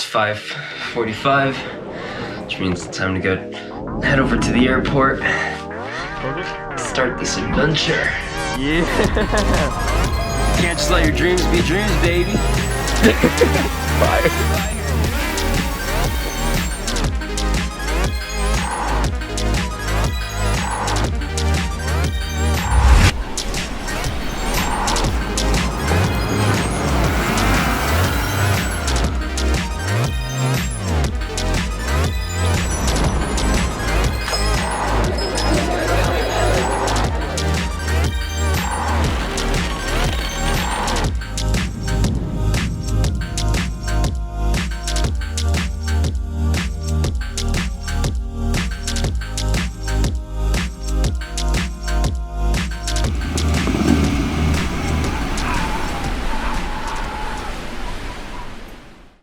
5:45, which means it's time to go head over to the airport. Start this adventure. Yeah. Can't just let your dreams be dreams, baby. Bye.